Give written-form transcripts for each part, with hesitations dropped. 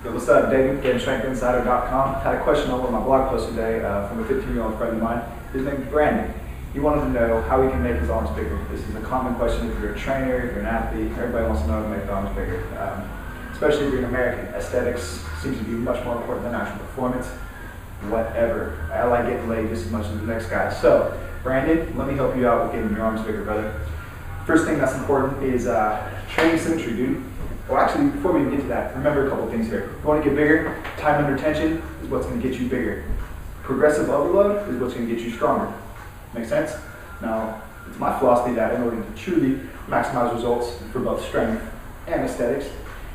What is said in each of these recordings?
Yo, what's up, David? GettingStrengthInsider.com. Had a question on one of my blog posts today from a 15-year-old friend of mine. His name is Brandon. He wanted to know how he can make his arms bigger. This is a common question if you're a trainer, if you're an athlete. Everybody wants to know how to make the arms bigger. Especially if you're an American. Aesthetics seems to be much more important than actual performance. Whatever. I like getting laid just as much as the next guy. So, Brandon, let me help you out with getting your arms bigger, brother. First thing that's important is training symmetry, dude. Well, actually, before we even get to that, remember a couple things here. If you want to get bigger, time under tension is what's going to get you bigger. Progressive overload is what's going to get you stronger. Make sense? Now, it's my philosophy that in order to truly maximize results for both strength and aesthetics,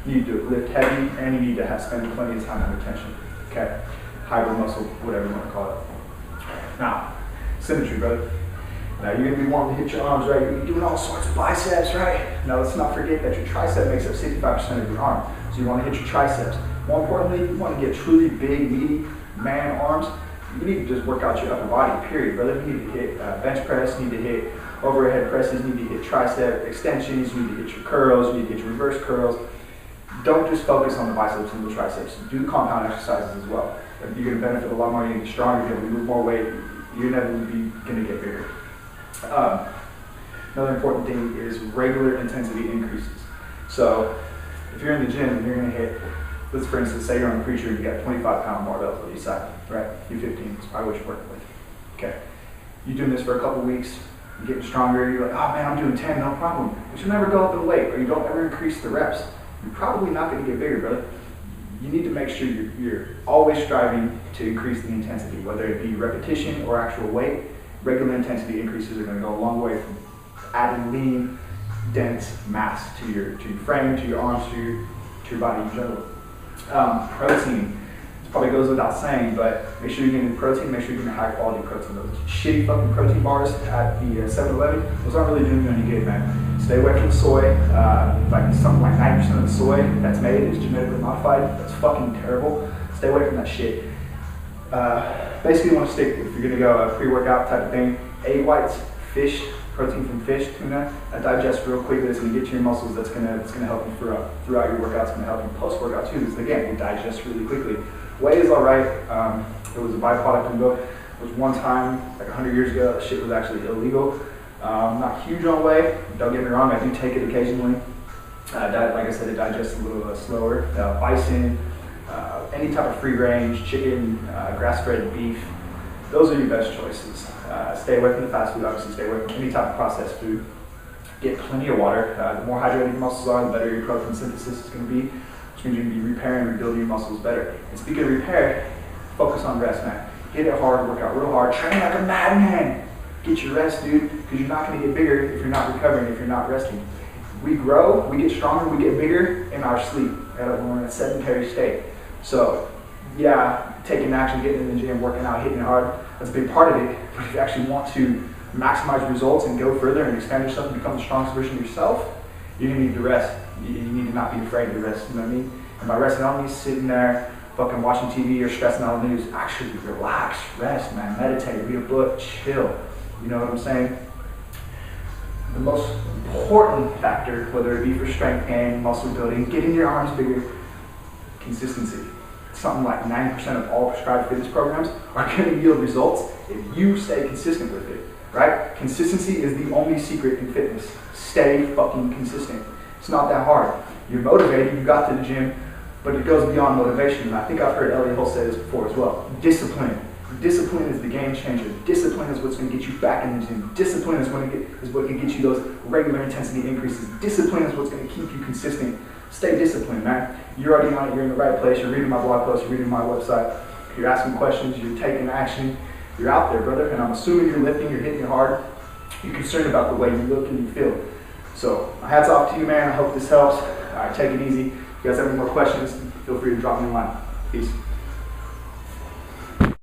you need to lift heavy and you need to spend plenty of time under tension. Okay? Hybrid muscle, whatever you want to call it. Now, symmetry, brother. Now you're going to be wanting to hit your arms, right? You're going to be doing all sorts of biceps, right? Now let's not forget that your tricep makes up 65% of your arm. So you want to hit your triceps. More importantly, you want to get truly big, meaty man arms. You need to just work out your upper body, period, brother. You need to hit bench press, you need to hit overhead presses, you need to hit tricep extensions, you need to hit your curls, you need to hit your reverse curls. Don't just focus on the biceps and the triceps. Do the compound exercises as well. You're going to benefit a lot more, you're going to get stronger, you're going to move more weight, you're never going to get bigger. Another important thing is regular intensity increases. So if you're in the gym and you're going to hit, let's for instance say you're on a preacher and you got 25-pound barbells on each side, right? U15 is probably what you're working with. Okay. You're doing this for a couple weeks, you're getting stronger, you're like, oh man, I'm doing 10, no problem. But you'll never go up in weight or you don't ever increase the reps. You're probably not going to get bigger, brother. You need to make sure you're always striving to increase the intensity, whether it be repetition or actual weight. Regular intensity increases are going to go a long way from adding lean, dense mass to your frame, to your arms, to your body in general. Protein, this probably goes without saying, but make sure you're getting protein, make sure you're getting high quality protein. Those shitty fucking protein bars at the 7-Eleven, those aren't really doing you any good, man. Stay away from soy. Like something like 90% of the soy that's made is genetically modified. That's fucking terrible. Stay away from that shit. Basically you want to stick, if you're going to go a pre-workout type of thing, egg whites, fish, protein from fish, tuna, that digests real quickly. It's going to get to your muscles. That's going to help you throughout your workouts. It's going to help you post-workout too, because again, it digests really quickly. Whey is alright. It was a byproduct of milk. There was one time, like 100 years ago, that shit was actually illegal. I'm not huge on whey. Don't get me wrong, I do take it occasionally. Like I said, it digests a little slower. Bison, any type of free range, chicken, grass-fed beef, those are your best choices. Stay away from the fast food, obviously stay away from any type of processed food. Get plenty of water. The more hydrated your muscles are, the better your protein synthesis is going to be, which means you're going to be repairing and rebuilding your muscles better. And speaking of repair, focus on rest, man. Hit it hard, work out real hard, train like a madman. Get your rest, dude, because you're not going to get bigger if you're not recovering, if you're not resting. We grow, we get stronger, we get bigger in our sleep, when we're in a sedentary state. So, yeah, taking action, getting in the gym, working out, hitting hard, that's a big part of it. But if you actually want to maximize results and go further and expand yourself and become the strongest version of yourself, you're going to need to rest. You need to not be afraid to rest, you know what I mean? And by resting, I don't mean sitting there fucking watching TV or stressing out the news. Actually, relax, rest, man, meditate, read a book, chill. You know what I'm saying? The most important factor, whether it be for strength gain, muscle building, getting your arms bigger, consistency. Something like 90% of all prescribed fitness programs are going to yield results if you stay consistent with it, right? Consistency is the only secret in fitness. Stay fucking consistent. It's not that hard. You're motivated, you got to the gym, but it goes beyond motivation. And I think I've heard Elliot Hull say this before as well. Discipline. Discipline is the game changer. Discipline is what's going to get you back in the gym. Discipline is what can get you those regular intensity increases. Discipline is what's going to keep you consistent. Stay disciplined, man. You're already on it. You're in the right place. You're reading my blog posts. You're reading my website. You're asking questions. You're taking action. You're out there, brother. And I'm assuming you're lifting. You're hitting it hard. You're concerned about the way you look and you feel. So, my hats off to you, man. I hope this helps. All right, take it easy. If you guys have any more questions, feel free to drop me a line. Peace.